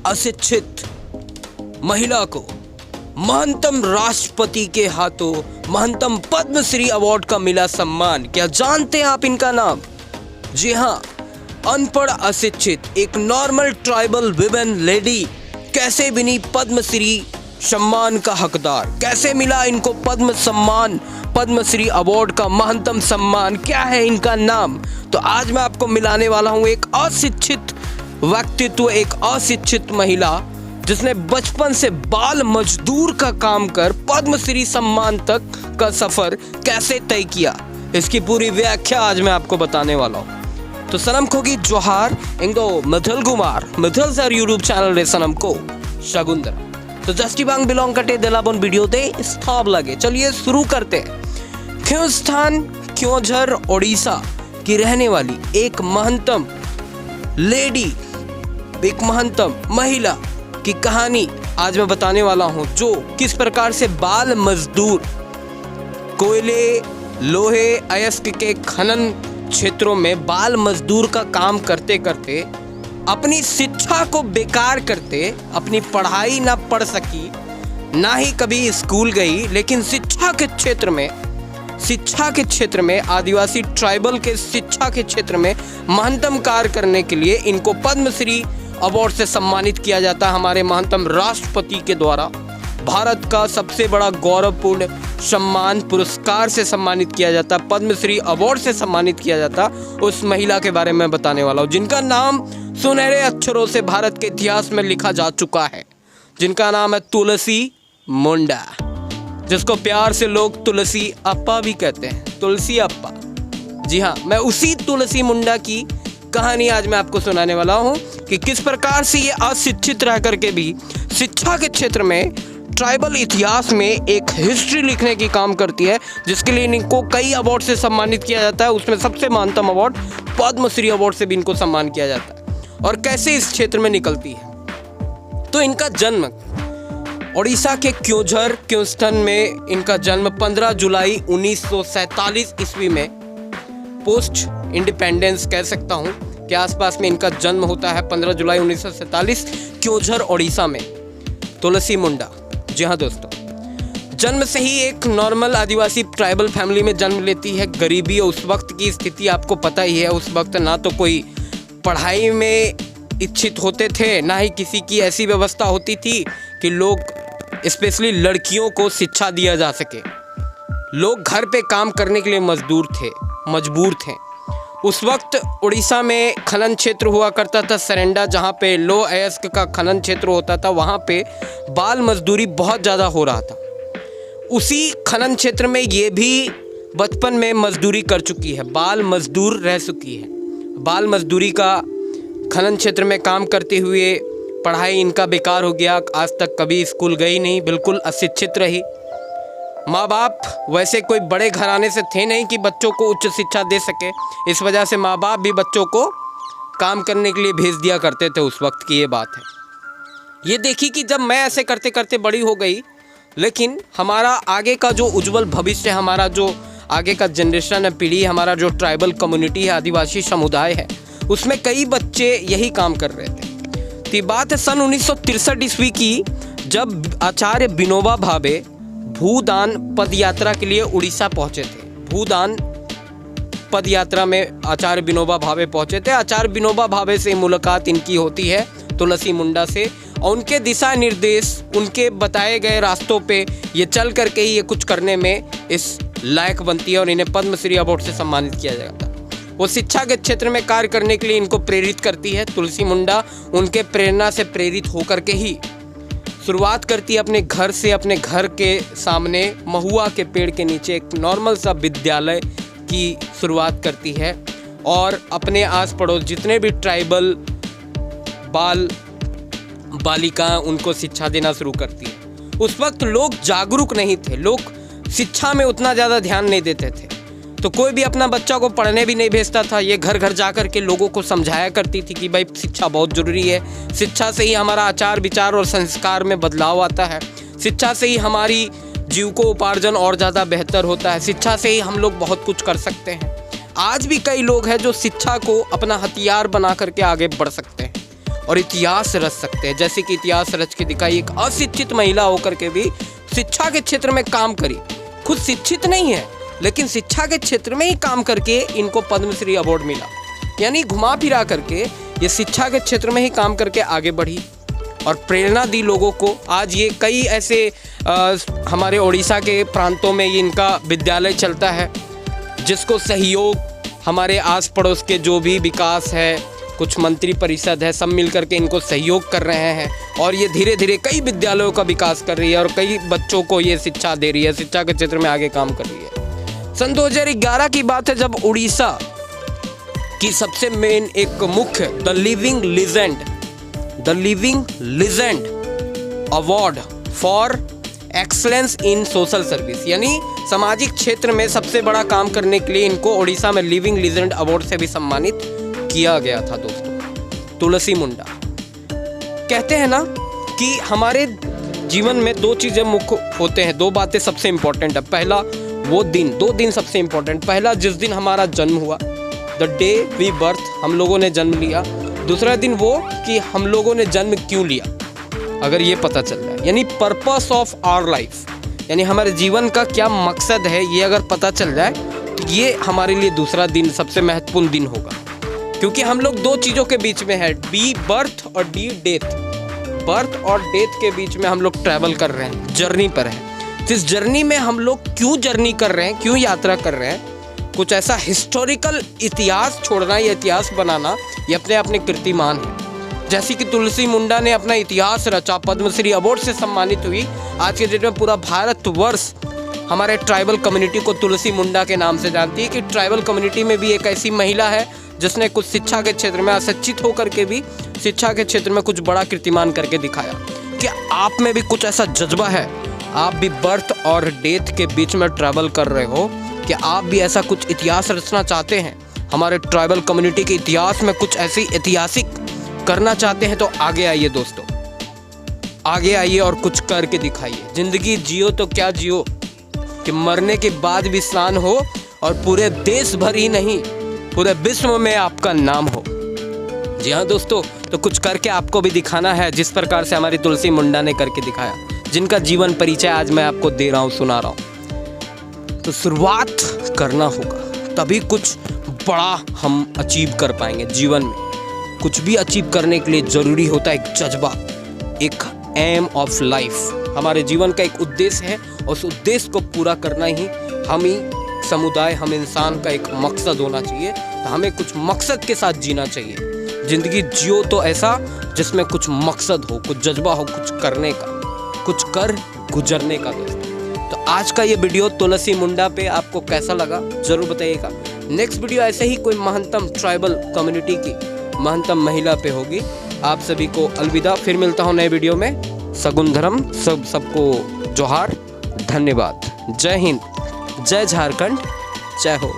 अशिक्षित महिला को महंतम राष्ट्रपति के हाथों महंतम पद्मश्री अवार्ड का मिला सम्मान। क्या जानते हैं आप इनका नाम? जी हाँ, अनपढ़ अशिक्षित एक नॉर्मल ट्राइबल विमेन लेडी कैसे बनी पद्मश्री सम्मान का हकदार? कैसे मिला इनको पद्म सम्मान, पद्मश्री अवार्ड का महंतम सम्मान? क्या है इनका नाम? तो आज मैं आपको मिलाने वाला हूँ एक अशिक्षित व्यक्तित्व, एक अशिक्षित महिला जिसने बचपन से बाल मजदूर का काम कर पद्मश्री सम्मान तक का सफर कैसे तय किया, इसकी पूरी व्याख्या आज मैं आपको बताने वाला हूँ। तो सनम को की जोहार इंगो Mithil Kumar, Mithil sir YouTube channel रे सनम को शगुंदरा। तो जस्टी बांग बिलोंग कटे दिलाबन वीडियो दे स्थाप लगे। चलिए शुरू करते हैं। क्योंस्थान क्योंझर ओडिशा की रहने वाली एक महंतम लेडी, एक महंतम महिला की कहानी आज मैं बताने वाला हूं, जो किस प्रकार से बाल मजदूर कोयले, लोहे, अयस्क के खनन क्षेत्रों में बाल मजदूर का काम करते करते अपनी शिक्षा को बेकार करते, अपनी पढ़ाई ना पढ़ सकी, ना ही कभी स्कूल गई, लेकिन शिक्षा के क्षेत्र में आदिवासी ट्राइबल के शिक्षा के क्षेत्र में महंतम कार्य करने के लिए इनको पद्मश्री अवार्ड से सम्मानित किया जाता है। हमारे महंतम राष्ट्रपति के द्वारा भारत का सबसे बड़ा गौरवपूर्ण सम्मान पुरस्कार से सम्मानित किया जाता, पद्मश्री अवार्ड से सम्मानित किया जाता। उस महिला के बारे में बताने वाला हूँ जिनका नाम सुनहरे अक्षरों से भारत के इतिहास में लिखा जा चुका है, जिनका नाम है तुलसी मुंडा, जिसको प्यार से लोग तुलसी अप्पा भी कहते हैं, तुलसी अप्पा। जी हाँ, मैं उसी तुलसी मुंडा की कहानी आज मैं आपको सुनाने वाला हूँ कि किस प्रकार से ये अशिक्षित रह करके भी शिक्षा के क्षेत्र में ट्राइबल इतिहास में एक हिस्ट्री लिखने की काम करती है, जिसके लिए इनको कई अवार्ड से सम्मानित किया जाता है। उसमें सबसे महत्तम अवार्ड पद्मश्री अवार्ड से भी इनको सम्मान किया जाता है। और कैसे इस क्षेत्र में निकलती है, तो इनका जन्म ओडिशा के क्योंस्थन में इनका जन्म 15 जुलाई 1947 ईस्वी में, पोस्ट इंडिपेंडेंस कह सकता हूँ के आसपास में इनका जन्म होता है। 15 जुलाई 1947 क्योंझर ओडिशा में तुलसी मुंडा। जी हाँ दोस्तों, जन्म से ही एक नॉर्मल आदिवासी ट्राइबल फैमिली में जन्म लेती है। गरीबी और उस वक्त की स्थिति आपको पता ही है। उस वक्त ना तो कोई पढ़ाई में इच्छित होते थे, ना ही किसी की ऐसी व्यवस्था होती थी कि लोग, स्पेशली लड़कियों को शिक्षा दिया जा सके। लोग घर पे काम करने के लिए मजबूर थे। उस वक्त उड़ीसा में खनन क्षेत्र हुआ करता था, सरेंडा, जहाँ पे लो अयस्क का खनन क्षेत्र होता था। वहाँ पे बाल मजदूरी बहुत ज़्यादा हो रहा था। उसी खनन क्षेत्र में ये भी बचपन में मजदूरी कर चुकी है, बाल मजदूर रह चुकी है। बाल मजदूरी का खनन क्षेत्र में काम करते हुए पढ़ाई इनका बेकार हो गया। आज तक कभी स्कूल गई नहीं, बिल्कुल अशिक्षित रही। माँ बाप वैसे कोई बड़े घराने से थे नहीं कि बच्चों को उच्च शिक्षा दे सके। इस वजह से माँ बाप भी बच्चों को काम करने के लिए भेज दिया करते थे। उस वक्त की ये बात है। ये देखी कि जब मैं ऐसे करते करते बड़ी हो गई, लेकिन हमारा आगे का जो उज्जवल भविष्य, हमारा जो आगे का जनरेशन है, पीढ़ी, हमारा जो ट्राइबल कम्युनिटी है, आदिवासी समुदाय है, उसमें कई बच्चे यही काम कर रहे थे। तो ये बात है सन 1963 ईस्वी की, जब आचार्य विनोबा भावे भूदान पदयात्रा के लिए उड़ीसा पहुंचे थे। भूदान पदयात्रा में आचार्य विनोबा भावे पहुंचे थे। आचार्य विनोबा भावे से मुलाकात इनकी होती है तुलसी मुंडा से, और उनके दिशा निर्देश, उनके बताए गए रास्तों पे ये चल करके ही ये कुछ करने में इस लायक बनती है और इन्हें पद्मश्री अवार्ड से सम्मानित किया जाता है। वो शिक्षा के क्षेत्र में कार्य करने के लिए इनको प्रेरित करती है। तुलसी मुंडा उनके प्रेरणा से प्रेरित होकर के ही शुरुआत करती है अपने घर से। अपने घर के सामने महुआ के पेड़ के नीचे एक नॉर्मल सा विद्यालय की शुरुआत करती है और अपने आस पड़ोस जितने भी ट्राइबल बाल बालिकाएं, उनको शिक्षा देना शुरू करती है। उस वक्त लोग जागरूक नहीं थे, लोग शिक्षा में उतना ज़्यादा ध्यान नहीं देते थे, तो कोई भी अपना बच्चा को पढ़ने भी नहीं भेजता था। ये घर घर जा कर के लोगों को समझाया करती थी कि भाई शिक्षा बहुत ज़रूरी है, शिक्षा से ही हमारा आचार विचार और संस्कार में बदलाव आता है, शिक्षा से ही हमारी जीविकोपार्जन और ज़्यादा बेहतर होता है, शिक्षा से ही हम लोग बहुत कुछ कर सकते हैं। आज भी कई लोग हैं जो शिक्षा को अपना हथियार बना करके आगे बढ़ सकते हैं। और इतिहास रच सकते हैं। जैसे कि इतिहास रच के दिखाई, एक अशिक्षित महिला होकर के भी शिक्षा के क्षेत्र में काम करी, खुद शिक्षित नहीं है लेकिन शिक्षा के क्षेत्र में ही काम करके इनको पद्मश्री अवार्ड मिला। यानी घुमा फिरा करके ये शिक्षा के क्षेत्र में ही काम करके आगे बढ़ी और प्रेरणा दी लोगों को। आज ये कई ऐसे हमारे उड़ीसा के प्रांतों में ये इनका विद्यालय चलता है, जिसको सहयोग हमारे आस पड़ोस के जो भी विकास है, कुछ मंत्री परिषद है, सब मिलकर के इनको सहयोग कर रहे हैं और ये धीरे धीरे कई विद्यालयों का विकास कर रही है और कई बच्चों को ये शिक्षा दे रही है, शिक्षा के क्षेत्र में आगे काम कर रही है। सन 2011 की बात है जब उड़ीसा की सबसे मेन एक मुख्य the living legend award for excellence in social service, यानी सामाजिक क्षेत्र में सबसे बड़ा काम करने के लिए इनको उड़ीसा में लिविंग लीजेंड अवार्ड से भी सम्मानित किया गया था। दोस्तों, तुलसी मुंडा कहते हैं ना कि हमारे जीवन में दो चीज़ें मुख्य होते हैं, दो बातें सबसे इंपॉर्टेंट है। पहला वो दिन, दो दिन सबसे इंपॉर्टेंट। पहला जिस दिन हमारा जन्म हुआ, द डे वी बर्थ, हम लोगों ने जन्म लिया। दूसरा दिन वो कि हम लोगों ने जन्म क्यों लिया, अगर ये पता चल जाए, यानी पर्पस ऑफ आवर लाइफ, यानी हमारे जीवन का क्या मकसद है, ये अगर पता चल जाए तो ये हमारे लिए दूसरा दिन सबसे महत्वपूर्ण दिन होगा। क्योंकि हम लोग दो चीज़ों के बीच में है, बी बर्थ और डी डेथ। बर्थ और डेथ के बीच में हम लोग ट्रैवल कर रहे हैं, जर्नी पर है। इस जर्नी में हम लोग क्यों जर्नी कर रहे हैं, क्यों यात्रा कर रहे हैं, कुछ ऐसा हिस्टोरिकल इतिहास छोड़ना या इतिहास बनाना, ये अपने अपने कीर्तिमान है। जैसे कि तुलसी मुंडा ने अपना इतिहास रचा, पद्मश्री अवार्ड से सम्मानित हुई। आज के डेट में पूरा भारतवर्ष हमारे ट्राइबल कम्युनिटी को तुलसी मुंडा के नाम से जानती है कि ट्राइबल कम्युनिटी में भी एक ऐसी महिला है जिसने कुछ शिक्षा के क्षेत्र में अशिक्षित होकर के भी शिक्षा के क्षेत्र में कुछ बड़ा कीर्तिमान करके दिखाया। कि आप में भी कुछ ऐसा जज्बा है, आप भी बर्थ और डेथ के बीच में ट्रैवल कर रहे हो, कि आप भी ऐसा कुछ इतिहास रचना चाहते हैं, हमारे ट्राइबल कम्युनिटी के इतिहास में कुछ ऐसी ऐतिहासिक करना चाहते हैं, तो आगे आइए दोस्तों, आगे आइए और कुछ करके दिखाइए। ज़िंदगी जियो तो क्या जियो कि मरने के बाद भी शान हो और पूरे देश भर ही नहीं, पूरे विश्व में आपका नाम हो। जी हाँ दोस्तों, तो कुछ करके आपको भी दिखाना है, जिस प्रकार से हमारी तुलसी मुंडा ने करके दिखाया, जिनका जीवन परिचय आज मैं आपको दे रहा हूँ, सुना रहा हूँ। तो शुरुआत करना होगा, तभी कुछ बड़ा हम अचीव कर पाएंगे जीवन में। कुछ भी अचीव करने के लिए ज़रूरी होता है एक जज्बा, एक एम ऑफ लाइफ। हमारे जीवन का एक उद्देश्य है और उस उद्देश्य को पूरा करना ही हम ही समुदाय, हम इंसान का एक मकसद होना चाहिए। तो हमें कुछ मकसद के साथ जीना चाहिए। ज़िंदगी जियो तो ऐसा जिसमें कुछ मकसद हो, कुछ जज्बा हो, कुछ करने का, कुछ कर गुजरने का। दोस्तों, तो आज का ये वीडियो तुलसी मुंडा पे आपको कैसा लगा ज़रूर बताइएगा। नेक्स्ट वीडियो ऐसे ही कोई महत्तम ट्राइबल कम्युनिटी की महत्तम महिला पे होगी। आप सभी को अलविदा, फिर मिलता हूँ नए वीडियो में। सगुन धर्म, सबको जोहार, धन्यवाद। जय हिंद, जय झारखंड, जय हो।